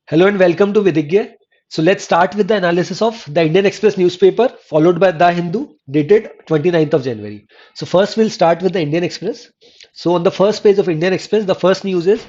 Hello and welcome to Vidhigya. So let's start with the analysis of the Indian Express newspaper, followed by The Hindu, dated 29th of January. So first we'll start with the Indian Express. So on the first page of Indian Express, the first news is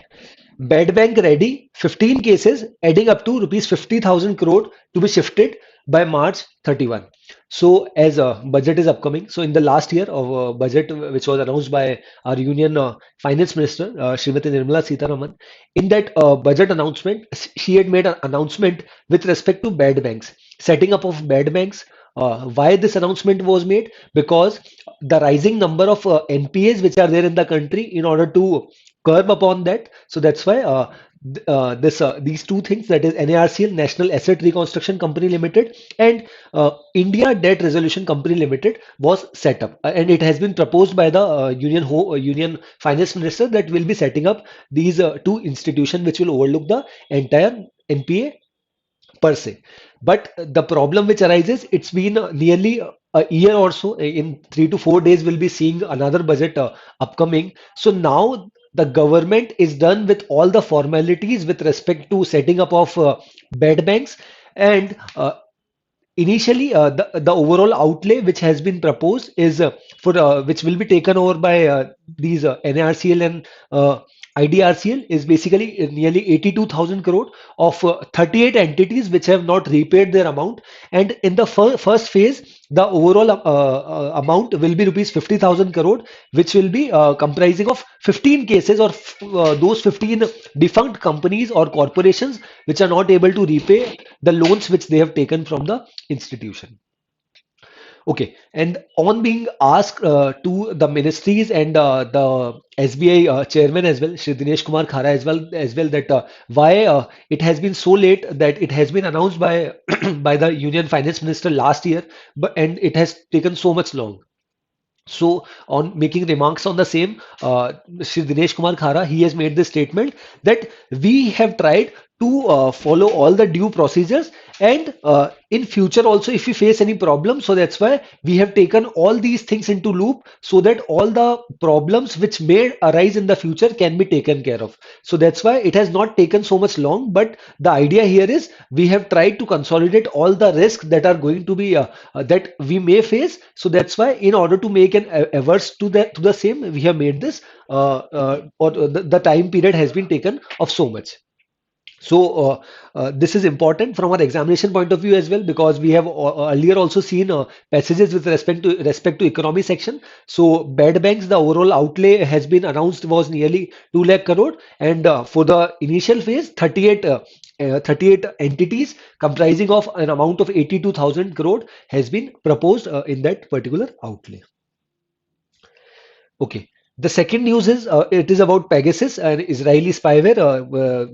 Bed Bank ready, 15 cases adding up to rupees 50,000 crore to be shifted by March 31. So as a budget is upcoming, so in the last year of budget which was announced by our union finance minister, Srimati Nirmala Sitharaman, in that budget announcement, she had made an announcement with respect to bed banks, setting up of bed banks. Why this announcement was made? Because the rising number of NPAs which are there in the country, in order to curb upon that. So that's why these two things, that is NARCL, National Asset Reconstruction Company Limited, and India Debt Resolution Company Limited was set up, and it has been proposed by the Union Finance Minister that will be setting up these two institutions which will overlook the entire NPA per se. But the problem which arises, it's been nearly a year or so. In 3 to 4 days, we'll be seeing another budget upcoming. So now the government is done with all the formalities with respect to setting up of bed banks, and initially, the overall outlay which has been proposed is for which will be taken over by these NARCL and IDRCL, is basically nearly 82,000 crore of 38 entities which have not repaid their amount. And in the first phase, the overall amount will be rupees 50,000 crore, which will be comprising of 15 cases, or those 15 defunct companies or corporations which are not able to repay the loans which they have taken from the institution. Okay, and on being asked to the ministries and the SBI chairman as well, Shri Dinesh Kumar Khara as well, that why it has been so late, that it has been announced by by the Union Finance Minister last year, but and it has taken so much long. So, on making remarks on the same, Shri Dinesh Kumar Khara, he has made this statement that we have tried to follow all the due procedures, and in future also, if we face any problem, so that's why we have taken all these things into loop, so that all the problems which may arise in the future can be taken care of. So that's why it has not taken so much long. But the idea here is we have tried to consolidate all the risks that are going to be that we may face. So that's why, in order to make an averse to the same, we have made this or the time period has been taken of so much. So this is important from our examination point of view as well, because we have earlier also seen passages with respect to economy section. So bed banks, the overall outlay has been announced was nearly 2 lakh crore, and for the initial phase, 38 entities comprising of an amount of 82,000 crore has been proposed in that particular outlay. Okay. The second news is it is about Pegasus, an Israeli spyware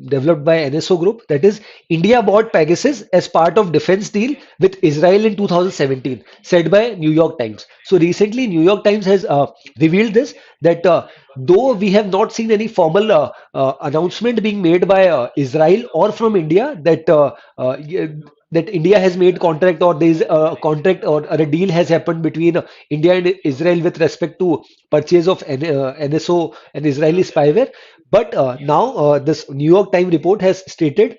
developed by NSO Group. That is, India bought Pegasus as part of defense deal with Israel in 2017, said by New York Times. So recently, New York Times has revealed this, that though we have not seen any formal announcement being made by Israel or from India that India has made contract, or there is a contract or a deal has happened between India and Israel with respect to purchase of NSO and Israeli spyware. But now this New York Times report has stated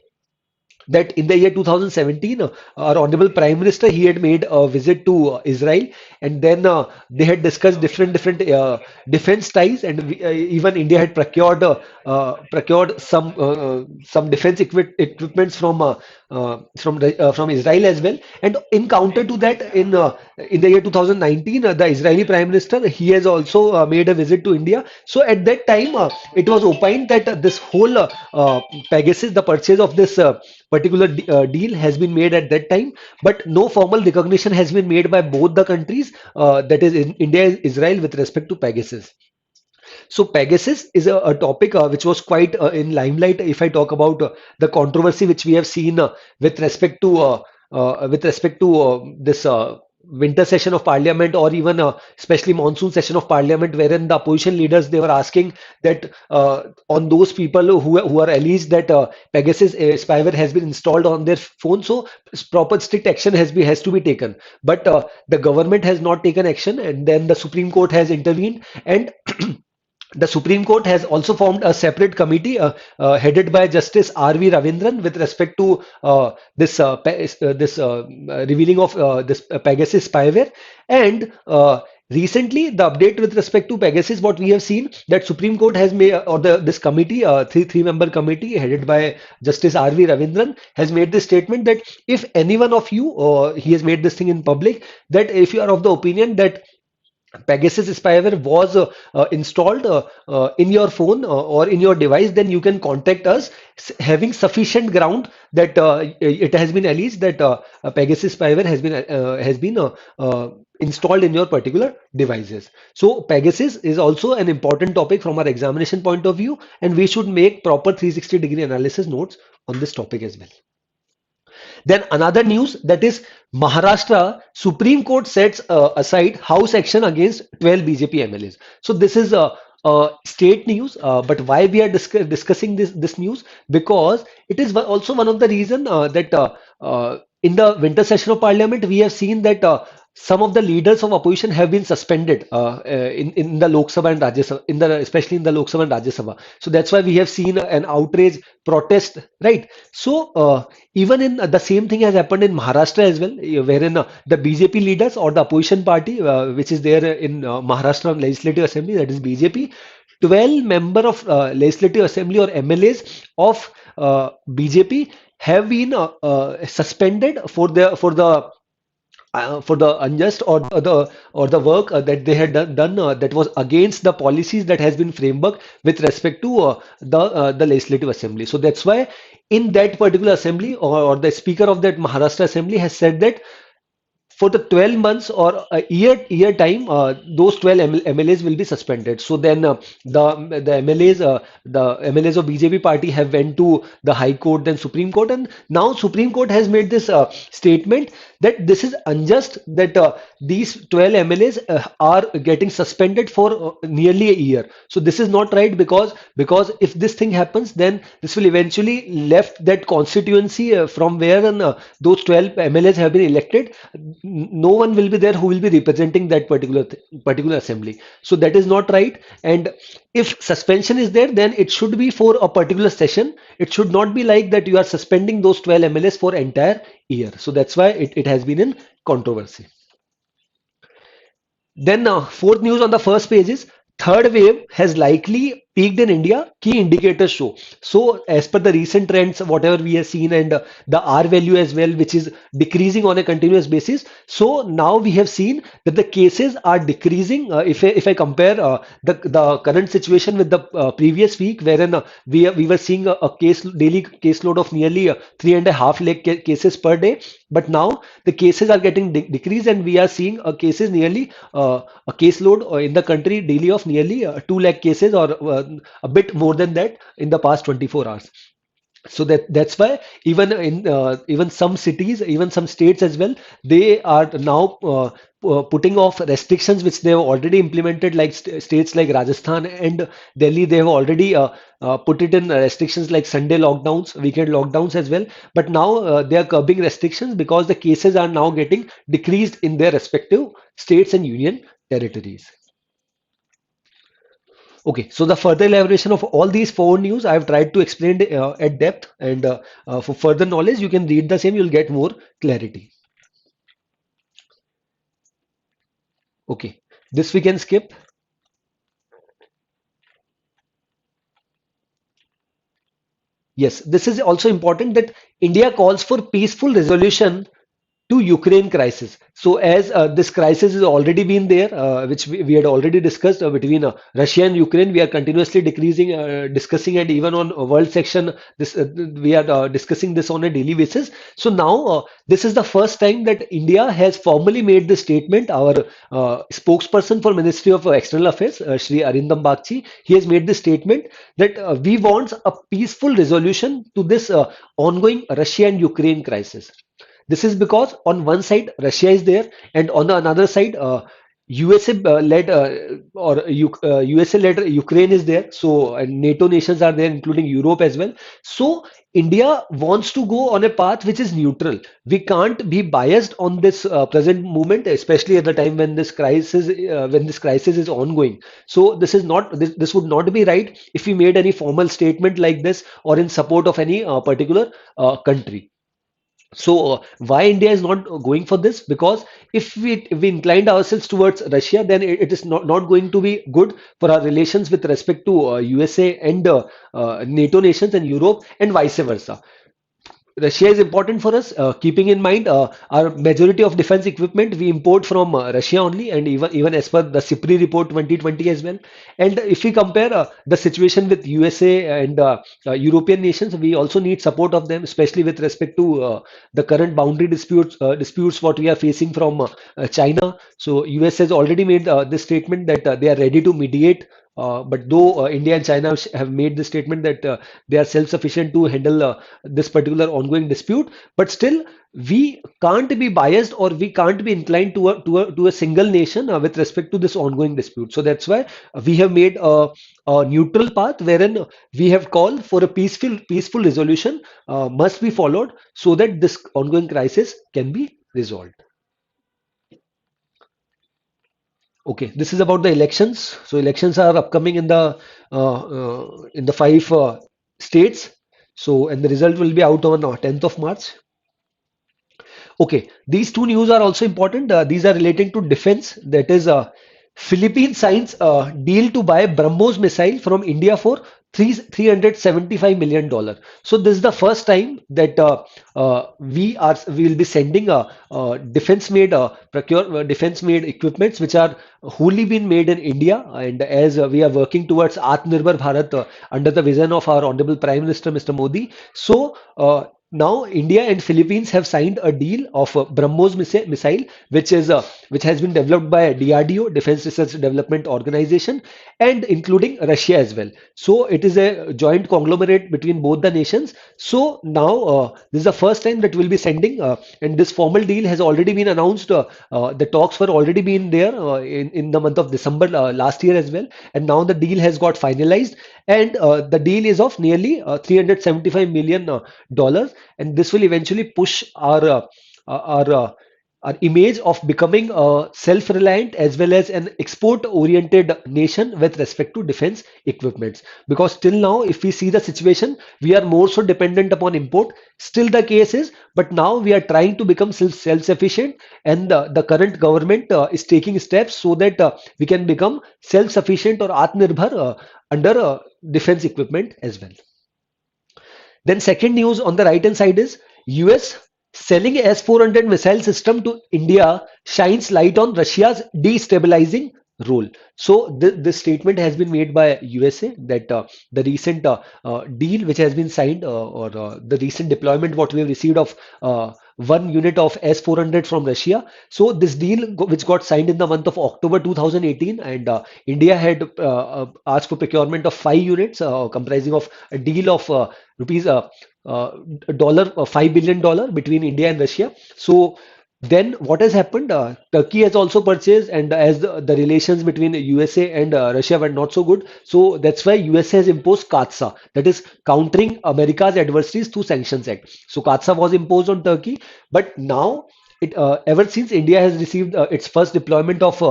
that in the year 2017, our honorable prime minister, he had made a visit to Israel, and then they had discussed different defense ties, and even India had procured some defense equipments from Israel as well. And in counter to that, in the year 2019, the Israeli prime minister, he has also made a visit to India. So at that time, it was opined that this whole Pegasus, the purchase of this particular deal has been made at that time, but no formal recognition has been made by both the countries, that is in India and Israel, with respect to Pegasus. So Pegasus is a topic which was quite in limelight. If I talk about the controversy which we have seen with respect to this winter session of parliament, or even especially monsoon session of parliament, wherein the opposition leaders, they were asking that on those people who are alleged that Pegasus spyware has been installed on their phone, so proper strict action has to be taken. But the government has not taken action, and then the Supreme Court has intervened, and The Supreme Court has also formed a separate committee headed by Justice R.V. Ravindran with respect to this revealing of this Pegasus spyware. And recently, the update with respect to Pegasus, what we have seen that Supreme Court has made, or this committee, three-member committee headed by Justice R.V. Ravindran, has made this statement that if any one of you, he has made this thing in public, that if you are of the opinion that Pegasus spyware was installed in your phone or in your device, then you can contact us having sufficient ground that it has been alleged that a Pegasus spyware has been installed in your particular devices. So Pegasus is also an important topic from our examination point of view, and we should make proper 360-degree analysis notes on this topic as well. Then another news, that is Maharashtra Supreme Court sets aside House action against 12 BJP MLAs. So this is a state news, but why we are discussing this news? Because it is also one of the reason that in the winter session of Parliament we have seen that some of the leaders of opposition have been suspended in the Lok Sabha and Rajya Sabha, especially in the Lok Sabha and Rajya Sabha. So that's why we have seen an outrage protest, right? So even in the same thing has happened in Maharashtra as well, wherein the BJP leaders or the opposition party, which is there in Maharashtra Legislative Assembly, that is BJP, 12 member of Legislative Assembly or MLAs of BJP have been suspended for the unjust or the work that they had done that was against the policies that has been framework with respect to the legislative assembly. So that's why in that particular assembly, or the speaker of that Maharashtra assembly has said that for the 12 months or a year time, those 12 MLAs will be suspended. So then the MLAs of BJP party have went to the High Court, then Supreme Court, and now Supreme Court has made this statement that this is unjust, that these 12 MLAs are getting suspended for nearly a year. So this is not right, because if this thing happens, then this will eventually left that constituency from where those 12 MLAs have been elected. No one will be there who will be representing that particular assembly. So that is not right. And if suspension is there, then it should be for a particular session. It should not be like that you are suspending those 12 MLAs for entire year. So that's why it has been in controversy. Then fourth news on the first page is third wave has likely peaked in India. Key indicators show. So as per the recent trends, whatever we have seen, and the R value as well, which is decreasing on a continuous basis. So now we have seen that the cases are decreasing. If I compare the current situation with the previous week, wherein we were seeing a daily caseload of nearly 3.5 lakh cases per day, but now the cases are getting decreased, and we are seeing a caseload in the country daily of nearly 2 lakh cases, or a bit more than that in the past 24 hours. So that's why even some cities, even some states as well, they are now putting off restrictions which they have already implemented, like states like Rajasthan and Delhi. They have already put it in restrictions like Sunday lockdowns, weekend lockdowns as well. But now they are curbing restrictions because the cases are now getting decreased in their respective states and union territories. Okay, so the further elaboration of all these four news, I have tried to explain at depth, and for further knowledge, you can read the same, you'll get more clarity. Okay, this we can skip. Yes, this is also important that India calls for peaceful resolution to Ukraine crisis. So as this crisis has already been there, which we had already discussed between Russia and Ukraine, we are continuously discussing, and even on world section, this we are discussing this on a daily basis. So now this is the first time that India has formally made this statement. Our spokesperson for Ministry of External Affairs, Shri Arindam Bagchi, he has made this statement that we want a peaceful resolution to this ongoing Russia and Ukraine crisis. This is because on one side Russia is there, and on the another side USA led USA led Ukraine is there. So and NATO nations are there, including Europe as well. So India wants to go on a path which is neutral. We can't be biased on this present moment, especially at the time when this crisis is ongoing. So this would not be right if we made any formal statement like this or in support of any particular country. So why India is not going for this? Because if we inclined ourselves towards Russia, then it is not going to be good for our relations with respect to USA and NATO nations and Europe and vice versa. Russia is important for us, keeping in mind our majority of defense equipment we import from Russia only, and even as per the CIPRI report 2020 as well. And if we compare the situation with USA and European nations, we also need support of them, especially with respect to the current boundary disputes what we are facing from China. So US has already made this statement that they are ready to mediate. But though India and China have made the statement that they are self-sufficient to handle this particular ongoing dispute, but still we can't be biased or we can't be inclined to a single nation with respect to this ongoing dispute. So that's why we have made a neutral path wherein we have called for a peaceful resolution must be followed so that this ongoing crisis can be resolved. Okay, this is about the elections. So elections are upcoming in the five states. So and the result will be out on 10th of March. Okay, these two news are also important. These are relating to defense. That is, Philippines signs a deal to buy Brahmos missile from India for $375 million. So this is the first time that we will be sending defense made equipments which are wholly been made in India. And as we are working towards Atmanirbhar Bharat under the vision of our Honorable Prime Minister Mr. Modi, so now India and Philippines have signed a deal of Brahmos missile, which has been developed by DRDO, Defense Research Development Organization, and including Russia as well. So it is a joint conglomerate between both the nations. So now this is the first time that we'll be sending, and this formal deal has already been announced. The talks were already been there in the month of December last year as well, and now the deal has got finalized, and the deal is of nearly $375 million, and this will eventually push our our image of becoming a self-reliant as well as an export-oriented nation with respect to defense equipments. Because till now, if we see the situation, we are more so dependent upon import. Still the case is, but now we are trying to become self-sufficient, and the current government is taking steps so that we can become self-sufficient or Atmanirbhar under defense equipment as well. Then second news on the right hand side is US selling S-400 missile system to India shines light on Russia's destabilizing role. So this statement has been made by USA that the recent deal which has been signed or the recent deployment what we have received of one unit of S-400 from Russia. So this deal which got signed in the month of October 2018, and India had asked for procurement of 5 units comprising of a deal of rupees uh, dollar $5 billion between India and Russia. So then what has happened? Turkey has also purchased, and as the relations between USA and Russia were not so good, so that's why USA has imposed CAATSA, that is countering America's adversaries through Sanctions Act. So CAATSA was imposed on Turkey, but now ever since India has received its first deployment of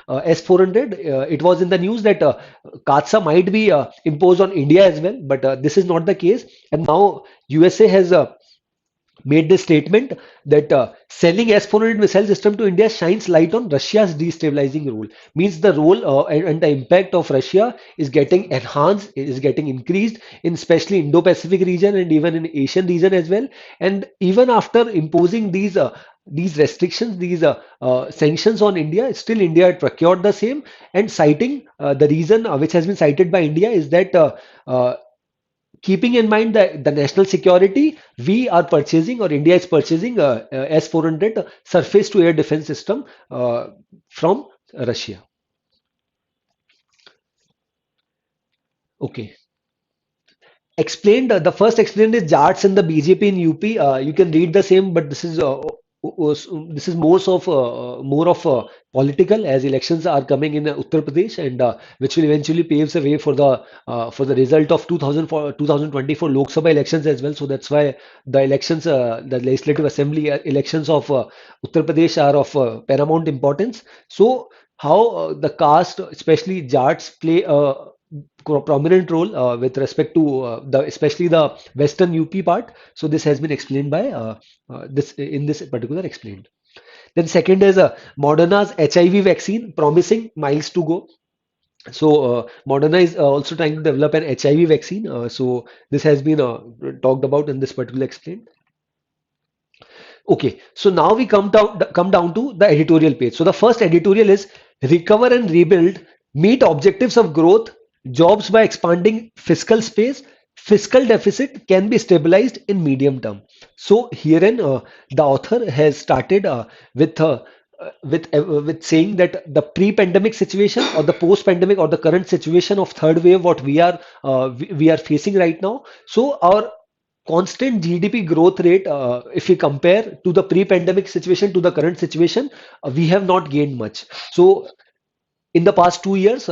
S-400, it was in the news that CAATSA might be imposed on India as well, but this is not the case. And now USA has made this statement that selling S-400 missile system to India shines light on Russia's destabilizing role. Means the role and the impact of Russia is getting enhanced, is getting increased in especially Indo-Pacific region and even in Asian region as well. And even after imposing these restrictions, these sanctions on India, still India had procured the same, and citing the reason which has been cited by India is that keeping in mind the national security, we are purchasing or India is purchasing S-400 surface to air defense system from Russia. Okay. Explained, the first explained is JARTS and the BJP in UP. You can read the same, but this is this is more of political, as elections are coming in Uttar Pradesh, and which will eventually paves the way for the result of 2024 Lok Sabha elections as well. So that's why the elections, the Legislative Assembly elections of Uttar Pradesh are of paramount importance. So how the caste, especially Jats, play a prominent role with respect to the especially the Western UP part. So this has been explained by this in this particular explained. Then second is Moderna's HIV vaccine, promising miles to go. So Moderna is also trying to develop an HIV vaccine. So this has been talked about in this particular explain. Okay, so now we come down to the editorial page. So the first editorial is recover and rebuild, meet objectives of growth, jobs by expanding fiscal space, fiscal deficit can be stabilized in medium term. So herein the author has started with saying that the pre-pandemic situation or the post-pandemic or the current situation of third wave, what we are facing right now. So our constant GDP growth rate, if we compare to the pre-pandemic situation to the current situation, we have not gained much. So in the past 2 years,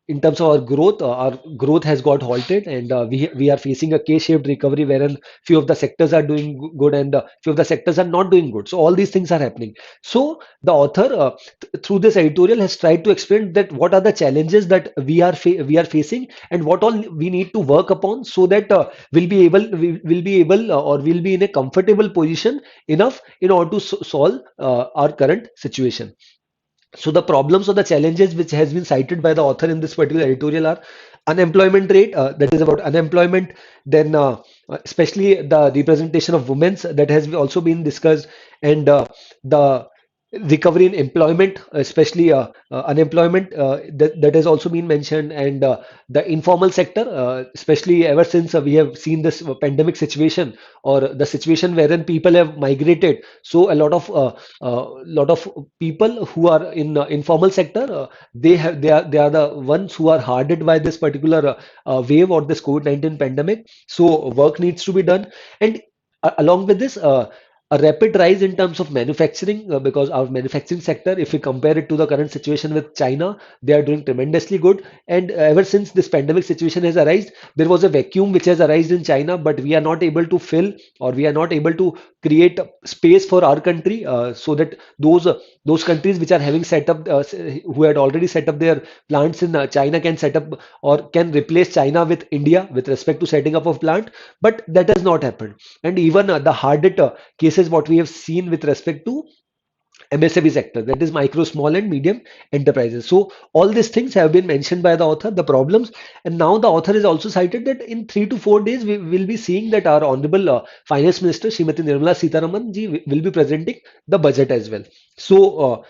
in terms of our growth has got halted, and we are facing a K-shaped recovery, wherein few of the sectors are doing good and few of the sectors are not doing good. So all these things are happening. So the author, through this editorial, has tried to explain that what are the challenges that we are facing, and what all we need to work upon, so that we will be able or we'll be in a comfortable position enough in order to solve our current situation. So the problems or the challenges which has been cited by the author in this particular editorial are unemployment rate, that is about unemployment, then especially the representation of women's, that has also been discussed, and the recovery in employment, especially unemployment, that has also been mentioned, and the informal sector, especially ever since we have seen this pandemic situation, or the situation wherein people have migrated. So a lot of people who are in informal sector, they are the ones who are hardened by this particular wave or this COVID-19 pandemic. So work needs to be done, and along with this, a rapid rise in terms of manufacturing, because our manufacturing sector, if we compare it to the current situation with China, they are doing tremendously good. And ever since this pandemic situation has arisen, there was a vacuum which has arisen in China, but we are not able to fill, or we are not able to create space for our country, so that those countries which are having set up, who had already set up their plants in China, can set up or can replace China with India with respect to setting up of plant. But that has not happened. And even the hardest cases what we have seen with respect to MSME sector, that is micro, small, and medium enterprises. So all these things have been mentioned by the author, the problems, and now the author has also cited that in 3 to 4 days we will be seeing that our honorable Finance Minister Srimati Nirmala Sitharaman ji will be presenting the budget as well. So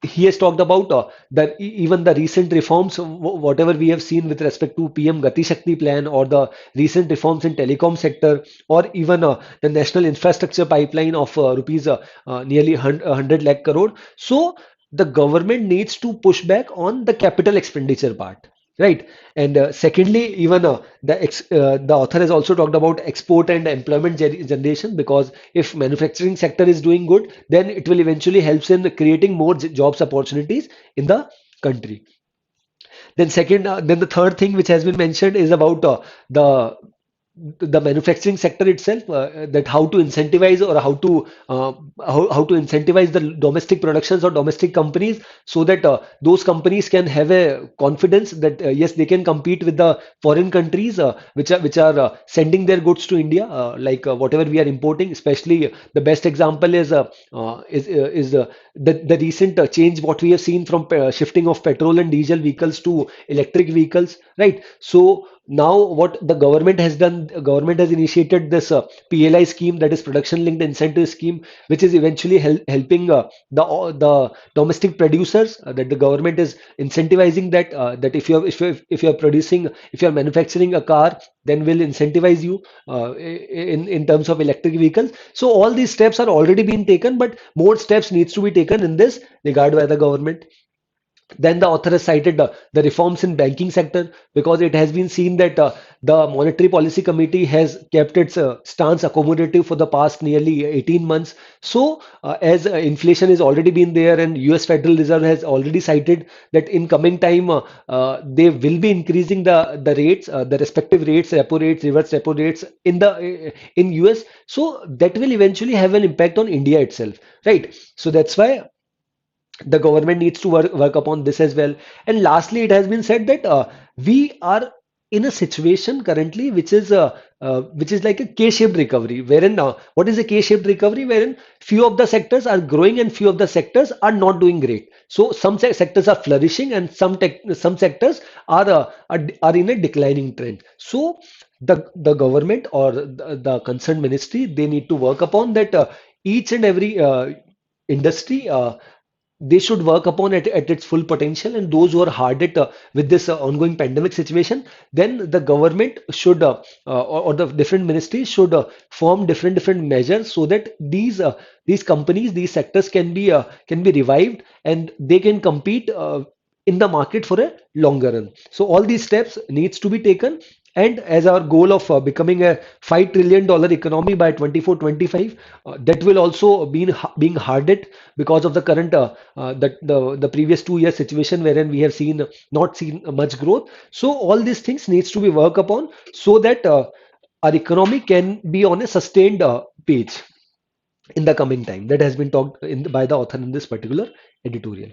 he has talked about even the recent reforms, whatever we have seen with respect to PM Gati Shakti plan, or the recent reforms in telecom sector, or even the national infrastructure pipeline of rupees nearly 100 lakh crore. So the government needs to push back on the capital expenditure part. Right, and secondly, even the author has also talked about export and employment generation, because if manufacturing sector is doing good, then it will eventually helps in creating more jobs opportunities in the country. Then the third thing which has been mentioned is about the the manufacturing sector itself, that how to incentivize, or how to incentivize the domestic productions or domestic companies, so that those companies can have a confidence that yes, they can compete with the foreign countries, which are sending their goods to India, like whatever we are importing. Especially the best example is the recent change what we have seen from shifting of petrol and diesel vehicles to electric vehicles, right? So now what the government has done, government has initiated this PLI scheme, that is production linked incentive scheme, which is eventually helping the domestic producers, that the government is incentivizing that if you are producing, if you are manufacturing a car, then we'll incentivize you in terms of electric vehicles. So all these steps are already being taken, but more steps needs to be taken in this regard by the government. Then the author has cited the reforms in banking sector, because it has been seen that the Monetary Policy Committee has kept its stance accommodative for the past nearly 18 months. So, as inflation has already been there, and US Federal Reserve has already cited that in coming time they will be increasing the rates, the respective rates, repo rates, reverse repo rates in US. So that will eventually have an impact on India itself, right? So that's why the government needs to work upon this as well. And lastly, it has been said that we are in a situation currently which is like a K-shaped recovery, wherein what is a K-shaped recovery, wherein few of the sectors are growing and few of the sectors are not doing great. So some sectors are flourishing and some sectors are in a declining trend. So the government or the concerned ministry, they need to work upon that, each and every industry, they should work upon it at its full potential, and those who are hard hit with this ongoing pandemic situation, then the government should or the different ministries should form different measures, so that these companies, these sectors can be revived, and they can compete in the market for a longer run. So all these steps needs to be taken, and as our goal of becoming a $5 trillion economy by 24-25, that will also being hard hit because of the current the previous 2 year situation, wherein we have not seen much growth. So all these things needs to be worked upon, so that our economy can be on a sustained page in the coming time. That has been talked by the author in this particular editorial.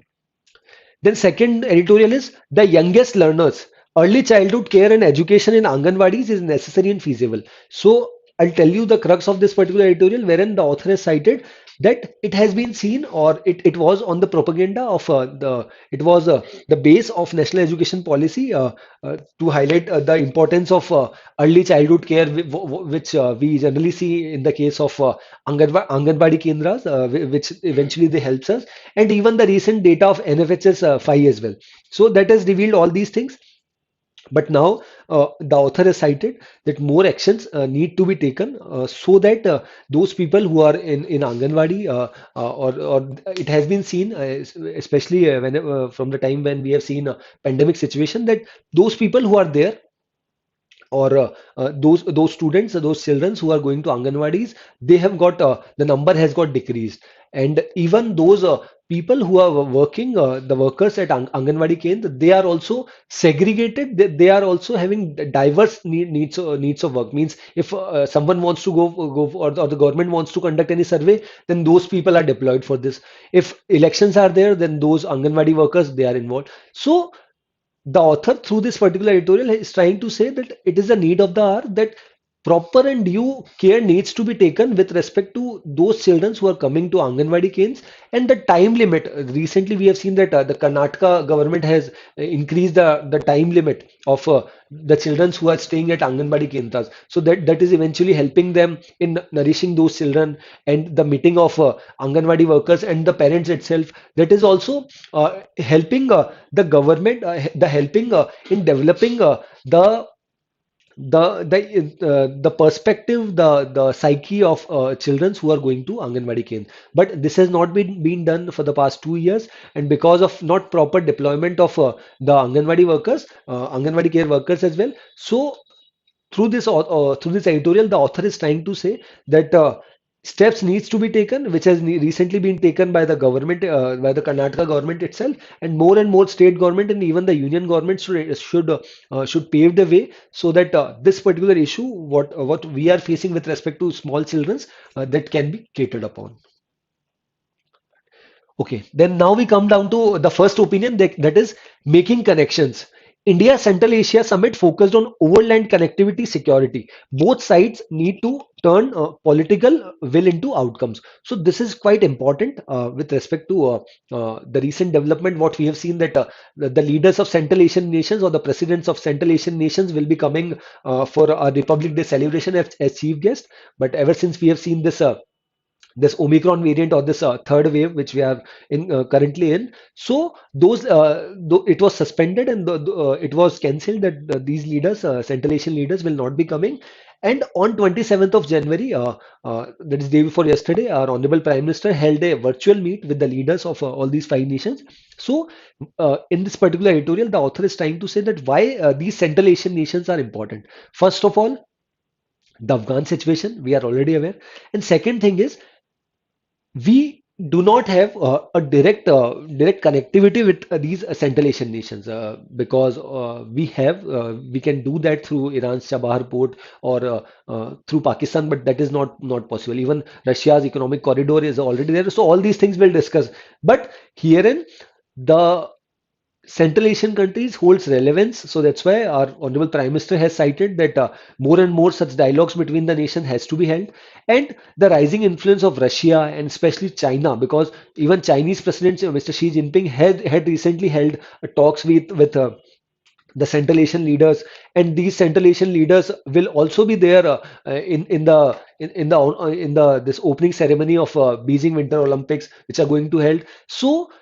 Then second editorial is the youngest learners. Early childhood care and education in Anganwadis is necessary and feasible. So I'll tell you the crux of this particular editorial, wherein the author has cited that it has been seen, or it was on the propaganda of the base of national education policy, to highlight the importance of early childhood care, which we generally see in the case of Anganwadi Kendras, which eventually they helps us, and even the recent data of NFHS 5 as well. So that has revealed all these things. But now the author has cited that more actions need to be taken, so that those people who are in Anganwadi, or it has been seen, especially from the time when we have seen a pandemic situation, that those people who are there, or those students, those children who are going to Anganwadis, they have got the number has got decreased, and even those people who are working, the workers at Anganwadi Kendra, they are also segregated. They are also having diverse needs of work. Means if someone wants to or the government wants to conduct any survey, then those people are deployed for this. If elections are there, then those Anganwadi workers, they are involved. So the author through this particular editorial is trying to say that it is a need of the hour, that proper and due care needs to be taken with respect to those children who are coming to Anganwadi Kendras, and the time limit. Recently, we have seen that the Karnataka government has increased the time limit of the children who are staying at Anganwadi Kendras. So that is eventually helping them in nourishing those children, and the meeting of Anganwadi workers and the parents itself. That is also helping the government, the helping in developing the perspective, the psyche of children who are going to Anganwadi Kendra. But this has not been done for the past 2 years, and because of not proper deployment of the Anganwadi workers, Anganwadi care workers as well. So through this editorial, the author is trying to say that steps needs to be taken, which has recently been taken by the government, by the Karnataka government itself, and more state government and even the union government should pave the way, so that this particular issue, what we are facing with respect to small childrens, that can be catered upon. Okay, then now we come down to the first opinion, that is making connections. India Central Asia Summit focused on overland connectivity security. Both sides need to turn political will into outcomes. So this is quite important with respect to the recent development. What we have seen, that the leaders of Central Asian nations, or the presidents of Central Asian nations, will be coming for a Republic Day celebration as chief guest. But ever since we have seen this Omicron variant, or this third wave which we are in currently in, so it was suspended, and it was cancelled, that these leaders, Central Asian leaders, will not be coming. And on 27th of January, that is day before yesterday, our Honorable Prime Minister held a virtual meet with the leaders of all these five nations. So, in this particular editorial, the author is trying to say that why these Central Asian nations are important. First of all, the Afghan situation, we are already aware. And second thing is, we do not have a direct connectivity with these Central Asian nations because we can do that through Iran's Chabahar port or through Pakistan, but that is not possible. Even Russia's economic corridor is already there. So all these things we'll discuss. But herein the Central Asian countries holds relevance, so that's why our honorable Prime Minister has cited that more and more such dialogues between the nation has to be held, and the rising influence of Russia and especially China, because even Chinese President Mr. Xi Jinping had recently held talks with the Central Asian leaders, and these Central Asian leaders will also be there in the this opening ceremony of Beijing Winter Olympics, which are going to held. So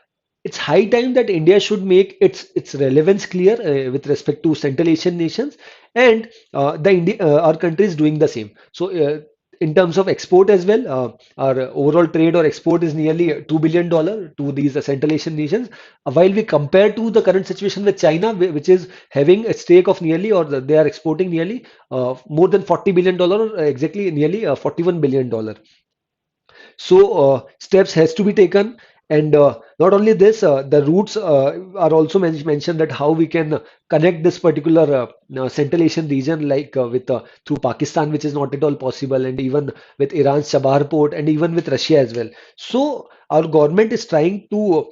it's high time that India should make its relevance clear with respect to Central Asian nations, and our country is doing the same. So, in terms of export as well, our overall trade or export is nearly $2 billion to these Central Asian nations. While we compare to the current situation with China, which is having a stake of nearly, or they are exporting nearly more than $40 billion, exactly nearly $41 billion. So steps has to be taken, and not only this, the routes are also mentioned that how we can connect this particular Central Asian region, like with through Pakistan, which is not at all possible, and even with Iran's Chabahar port, and even with Russia as well. So our government is trying to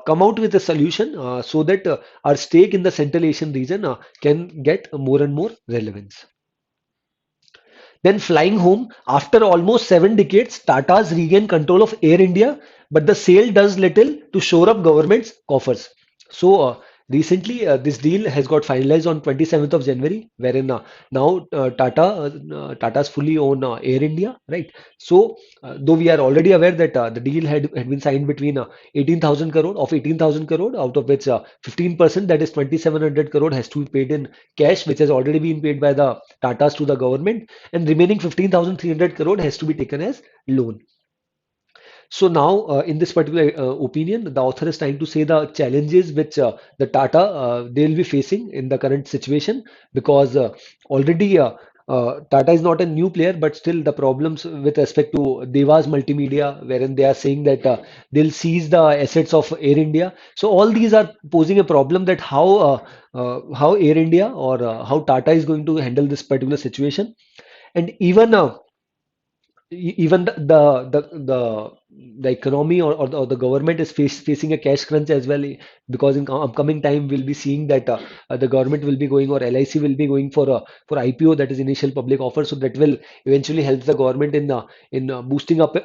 come out with a solution so that our stake in the Central Asian region can get more and more relevance. Then flying home, after almost 7 decades, Tata's regain control of Air India, but the sale does little to shore up government's coffers. So recently, this deal has got finalized on 27th of January, wherein now Tata's fully own Air India, right? So though we are already aware that the deal had been signed between 18,000 crore, of 18,000 crore, out of which 15%, that is 2,700 crore, has to be paid in cash, which has already been paid by the Tatas to the government, and remaining 15,300 crore has to be taken as loan. So now, in this particular opinion, the author is trying to say the challenges which the Tata they will be facing in the current situation, because already Tata is not a new player, but still the problems with respect to Devas Multimedia, wherein they are saying that they'll seize the assets of Air India. So all these are posing a problem that how Air India or how Tata is going to handle this particular situation, and even the economy or the government is facing a cash crunch as well, because in upcoming time we'll be seeing that the government will be going, or LIC will be going for IPO, that is initial public offer, so that will eventually help the government in boosting up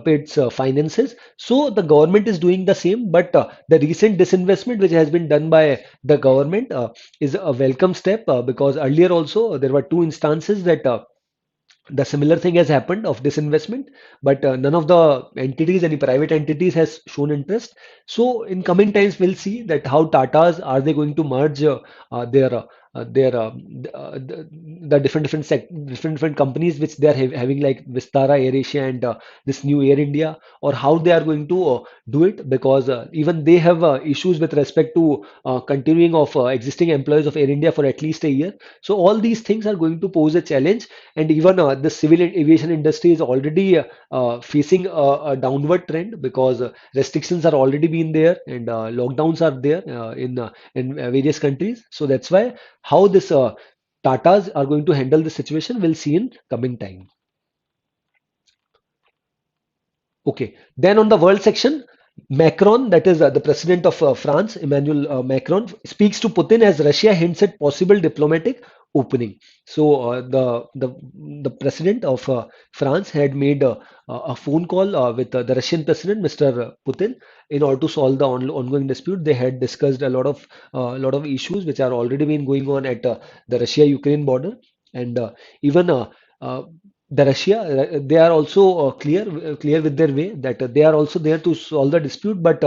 its finances. So the government is doing the same, but the recent disinvestment which has been done by the government is a welcome step, because earlier also there were two instances that the similar thing has happened of disinvestment, but none of the entities, any private entities, has shown interest. So in coming times, we'll see that how Tatas are they going to merge their the different companies which they are having, like Vistara, AirAsia, and this new Air India, or how they are going to do it, because even they have issues with respect to continuing of existing employees of Air India for at least a year. So all these things are going to pose a challenge, and even the civil aviation industry is already facing a downward trend, because restrictions are already been there, and lockdowns are there in various countries. So that's why how this Tatas are going to handle the situation, we'll see in coming time. Okay, then on the world section, Macron, that is the president of France, Emmanuel Macron, speaks to Putin as Russia hints at possible diplomatic opening. So the president of France had made a phone call with the Russian president, Mr. Putin, in order to solve the ongoing dispute. They had discussed a lot of issues which are already been going on at the Russia-Ukraine border, and even uh, the Russia, they are also clear with their way that they are also there to solve the dispute, but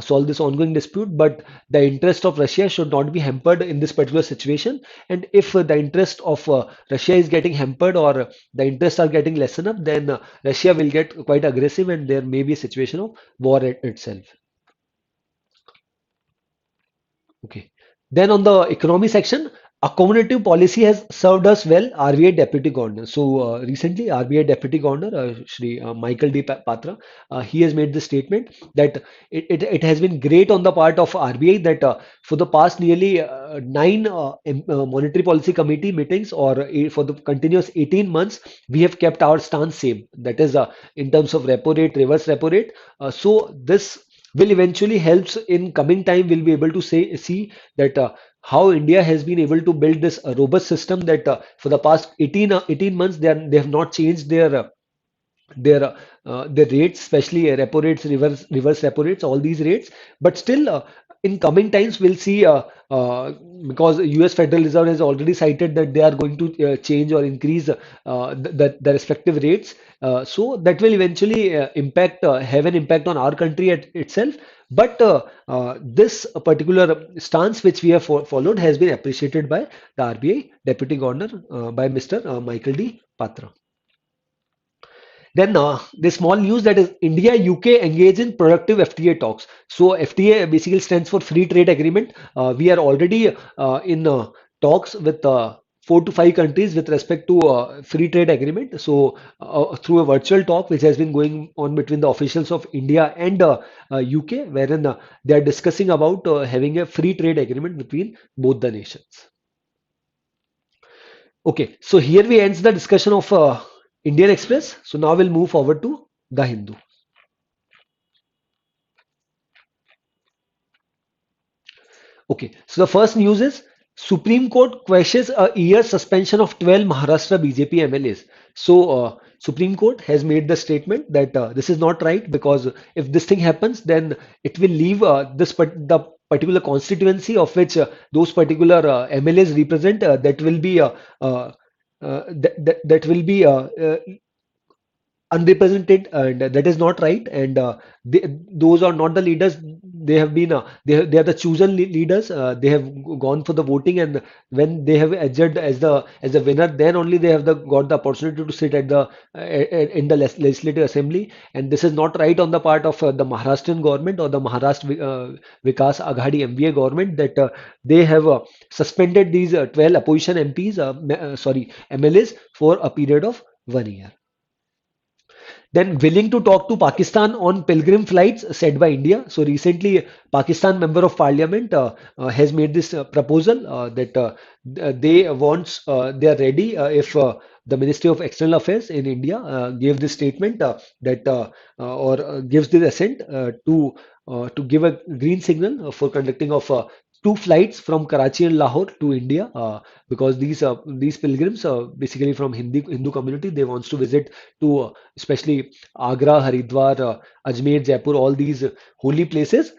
solve this ongoing dispute. But the interest of Russia should not be hampered in this particular situation. And if the interest of Russia is getting hampered, or the interests are getting lessened up, then Russia will get quite aggressive, and there may be a situation of war itself. Okay. Then on the economy section, accommodative policy has served us well. RBI Deputy Governor. So recently, RBI Deputy Governor Shri Michael D. Patra, he has made this statement that it has been great on the part of RBI that for the past nearly nine monetary policy committee meetings, or for the continuous 18 months, we have kept our stance same. That is in terms of repo rate, reverse repo rate. So this will eventually helps in coming time. We'll be able to see that how India has been able to build this robust system, that for the past 18 months they have not changed their rates, especially repo rates, reverse repo rates, all these rates. But still, in coming times, we'll see because US Federal Reserve has already cited that they are going to change or increase the respective rates. So that will eventually have an impact on our country itself. But this particular stance which we have followed has been appreciated by the RBI Deputy Governor, by Mr. Michael D. Patra. Then the small news, that is India UK engage in productive FTA talks. So FTA basically stands for Free Trade Agreement. We are already in talks with 4 to 5 countries with respect to free trade agreement. So through a virtual talk which has been going on between the officials of India and UK, wherein they are discussing about having a free trade agreement between both the nations. Okay, so here we ends the discussion of Indian Express. So now we'll move forward to the Hindu. Okay, so the first news is Supreme Court quashes a year suspension of 12 Maharashtra BJP MLAs. So Supreme Court has made the statement that this is not right, because if this thing happens, then it will leave the particular constituency of which those particular MLAs represent, that will be unrepresented, and that is not right. And those are not the leaders. They have been they are the chosen leaders. They have gone for the voting, and when they have adjudged as the winner, then only they have got the opportunity to sit at the in the legislative assembly. And this is not right on the part of the Maharashtrian government, or the Maharashtra Vikas Aghadi MVA government, that they have suspended these 12 opposition MPs, sorry, MLAs, for a period of 1 year. Then willing to talk to Pakistan on pilgrim flights, said by India. So recently, Pakistan member of parliament has made this proposal that they are ready if the Ministry of External Affairs in India gave this statement that or gives the assent to give a green signal for conducting of two flights from Karachi and Lahore to India, because these pilgrims, basically from Hindu community, they wants to visit to especially Agra, Haridwar, Ajmer, Jaipur, all these holy places.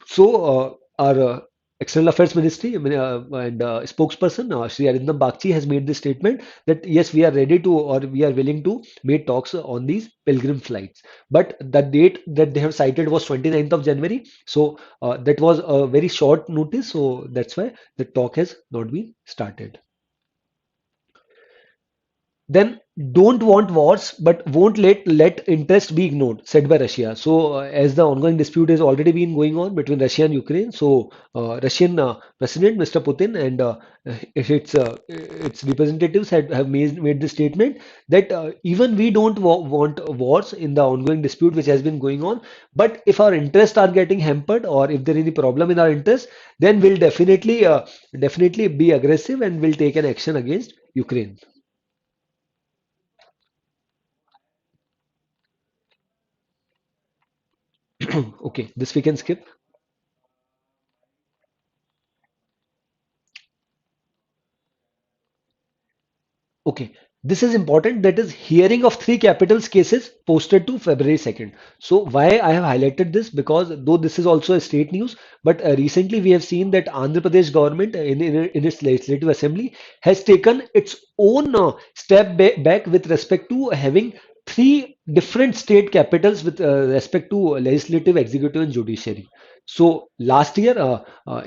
So our External Affairs Ministry, I mean, and spokesperson Shri Arindam Bagchi has made this statement that yes, we are ready to, or we are willing to make talks on these pilgrim flights. But the date that they have cited was 29th of January. So that was a very short notice. So that's why the talk has not been started. Then don't want wars, but won't let interest be ignored, said by Russia. So as the ongoing dispute has already been going on between Russia and Ukraine, so Russian President Mr. Putin and its representatives have made the statement that even we don't want wars in the ongoing dispute which has been going on, but if our interests are getting hampered, or if there is any problem in our interests, then we'll definitely be aggressive, and will take an action against Ukraine. Okay, this we can skip. Okay. this is important, that is hearing of three capitals cases posted to February 2nd. So why I have highlighted this, because though this is also a state news, but recently we have seen that Andhra Pradesh government in its legislative assembly has taken its own step back with respect to having three different state capitals with respect to legislative, executive, and judiciary. So last year,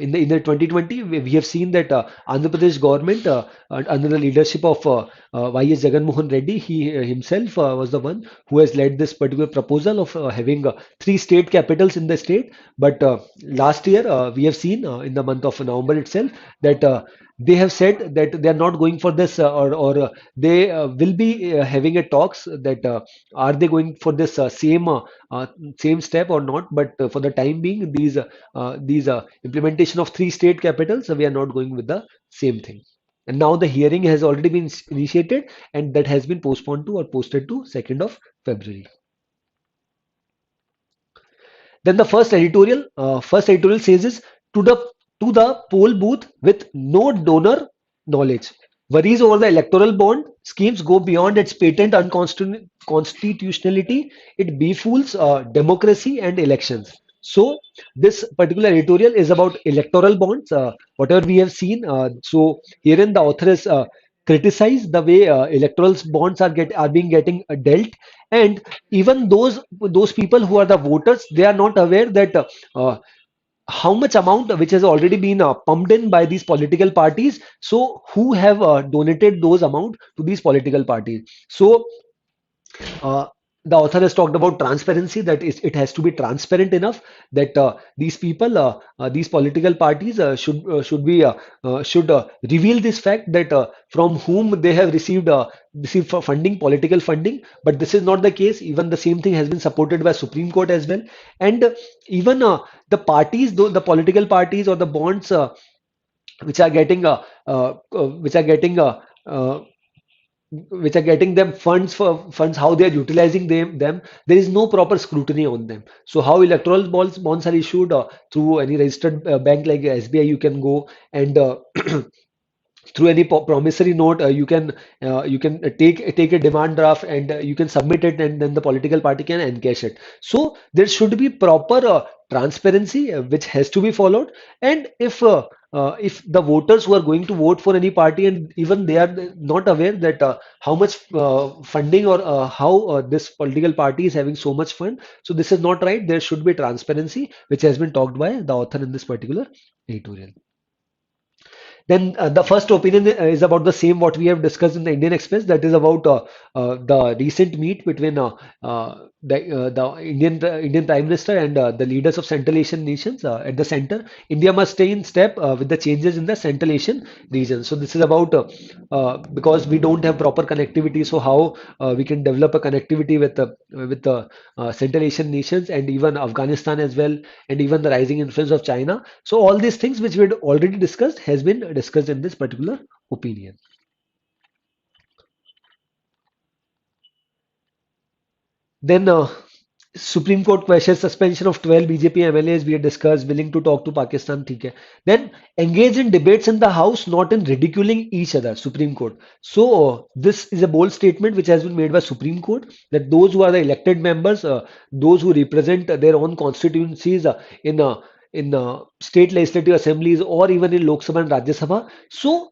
in the 2020, we have seen that Andhra Pradesh government, under the leadership of Y.S. Jagan Mohan Reddy, he himself was the one who has led this particular proposal of having three state capitals in the state. But last year, we have seen in the month of November itself that they have said that they are not going for this, or they will be having a talks that are they going for this uh, same step or not. But for the time being, these implementation of three state capitals, we are not going with the same thing. And now the hearing has already been initiated, and that has been postponed to or posted to 2nd of February. Then the first editorial says is to the poll booth with no donor knowledge. Worries over the electoral bond schemes go beyond its patent unconstitutionality. It befools democracy and elections. So this particular editorial is about electoral bonds. Whatever we have seen. So herein the author has criticized the way electoral bonds are being getting dealt, and even those people who are the voters, they are not aware that how much amount which has already been pumped in by these political parties. So who have donated those amount to these political parties. So uh, the author has talked about transparency, that is, it has to be transparent enough that these political parties should reveal this fact that from whom they have received for funding, political funding. But this is not the case. Even the same thing has been supported by Supreme Court as well. And even the parties, though the political parties or the bonds which are getting which are getting them funds, how they are utilizing them, there is no proper scrutiny on them. So how electoral bonds are issued through any registered bank like SBI, you can go and through any promissory note, you can take a demand draft, and you can submit it, and then the political party can encash it. So there should be proper transparency which has to be followed. And if the voters who are going to vote for any party, and even they are not aware that how much funding, or how this political party is having so much fund, so this is not right. There should be transparency, which has been talked by the author in this particular editorial. Then the first opinion is about the same what we have discussed in the Indian Express. That is about the recent meet between the Indian Prime Minister and the leaders of Central Asian nations. At the center, India must stay in step with the changes in the Central Asian region. So this is about because we don't have proper connectivity. So how we can develop a connectivity with the Central Asian nations, and even Afghanistan as well, and even the rising influence of China. So all these things which we had already discussed has been discussed in this particular opinion. Then Supreme Court questions suspension of 12 BJP MLAs, we had discussed, willing to talk to Pakistan. ठीक है. Then engage in debates in the House, not in ridiculing each other. Supreme Court. So this is a bold statement which has been made by Supreme Court, that those who are the elected members, those who represent their own constituencies in state legislative assemblies, or even in Lok Sabha and Rajya Sabha. So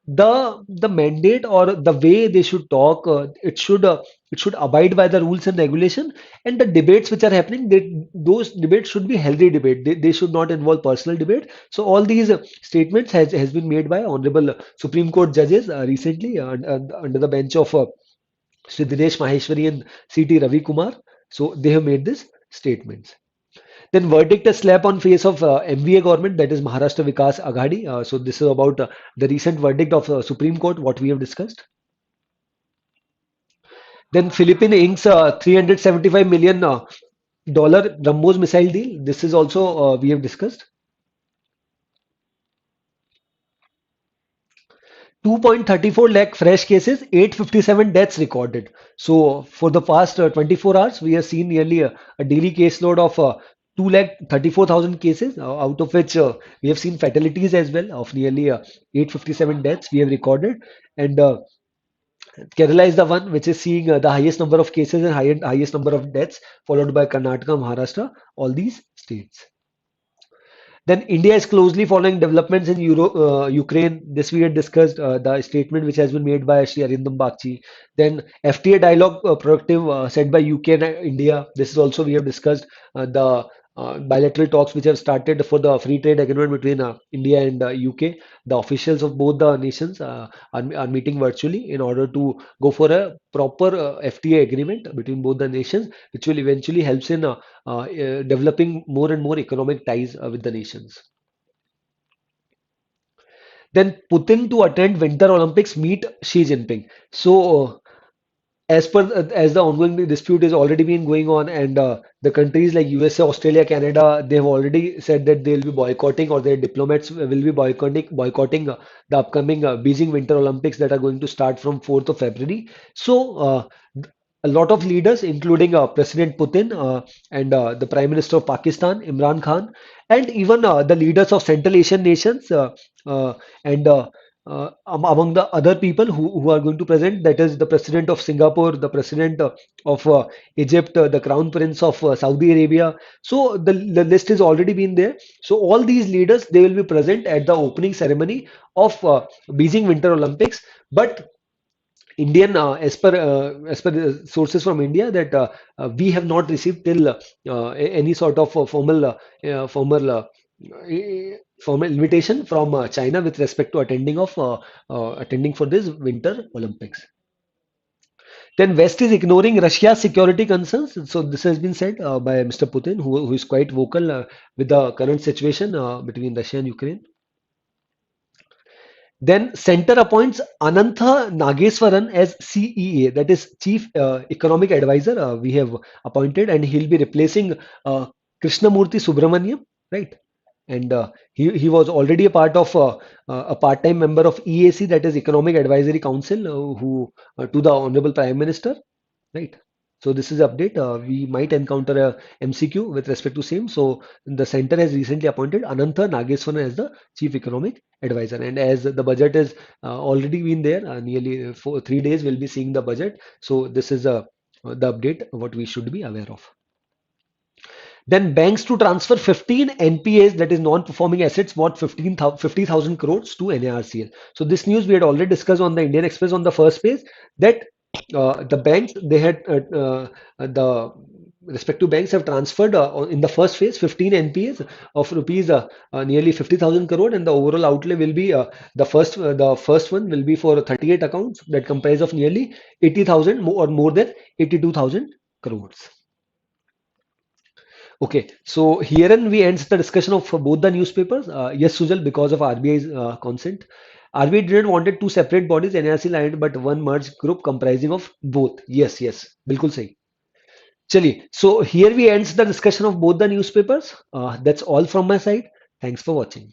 the mandate or the way they should talk, it should abide by the rules and regulation. And the debates which are happening, those debates should be healthy debate. They should not involve personal debate. So all these statements has been made by honorable Supreme Court judges recently, under the bench of Sri Dinesh Maheshwari and CT Ravi Kumar. So they have made these statements. Then verdict, a slap on face of MVA government, that is Maharashtra Vikas Aghadi. So this is about the recent verdict of Supreme Court, what we have discussed. Then Philippines inks 375 million dollar Brahmos missile deal. This is also we have discussed. 2.34 lakh fresh cases, 857 deaths recorded. So for the past 24 hours, we have seen nearly a daily caseload of 2 lakh 34,000 cases, out of which we have seen fatalities as well of nearly 857 deaths we have recorded. And Kerala is the one which is seeing the highest number of cases and highest number of deaths, followed by Karnataka, Maharashtra, all these states. Then India is closely following developments in Ukraine. This we had discussed, the statement which has been made by Shri Arindam Bagchi. Then FTA dialogue productive said by UK and India. This is also we have discussed the bilateral talks which have started for the free trade agreement between India and UK. The officials of both the nations are meeting virtually in order to go for a proper FTA agreement between both the nations, which will eventually helps in developing more and more economic ties with the nations. Then Putin to attend Winter Olympics meet Xi Jinping. So as the ongoing dispute is already been going on, and the countries like USA, Australia, Canada, they have already said that they will be boycotting, or their diplomats will be boycotting the upcoming Beijing Winter Olympics that are going to start from 4th of February. So a lot of leaders, including President Putin and the Prime Minister of Pakistan, Imran Khan, and even the leaders of Central Asian nations, uh, and among the other people who are going to present, that is the President of Singapore, the President of Egypt, the Crown Prince of Saudi Arabia. So the list has already been there. So all these leaders, they will be present at the opening ceremony of Beijing Winter Olympics. But Indian, as per the sources from India, that we have not received till any sort of formal invitation from China with respect to attending for this Winter Olympics. Then West is ignoring Russia's security concerns. So this has been said by Mr. Putin, who is quite vocal with the current situation between Russia and Ukraine. Then center appoints Ananta Nageswaran as CEA, that is Chief Economic Advisor. We have appointed, and he'll be replacing Krishnamurthy Subramaniam, right? And he was already a part of a part-time member of EAC, that is Economic Advisory Council, who to the Honorable Prime Minister, right? So this is update. We might encounter a MCQ with respect to same. So the center has recently appointed Ananta Nageswaran as the Chief Economic Advisor, and as the budget is already been there, nearly for 3 days we'll be seeing the budget. So this is the update what we should be aware of. Then banks to transfer 15 NPAs, that is non-performing assets, worth 50,000 crores to NARCL. So this news we had already discussed on the Indian Express on the first page, that the banks, they had the respective banks have transferred in the first phase 15 NPAs of rupees nearly 50,000 crore, and the overall outlay will be the first one will be for 38 accounts that comprise of nearly 80,000 or more than 82,000 crores. Okay, so herein we ends the discussion of both the newspapers. Yes, Sujal, because of RBI's consent. RBI didn't wanted two separate bodies, NARC line, but one merged group comprising of both. Yes, yes, बिल्कुल सही. चलिए, so here we ends the discussion of both the newspapers. That's all from my side. Thanks for watching.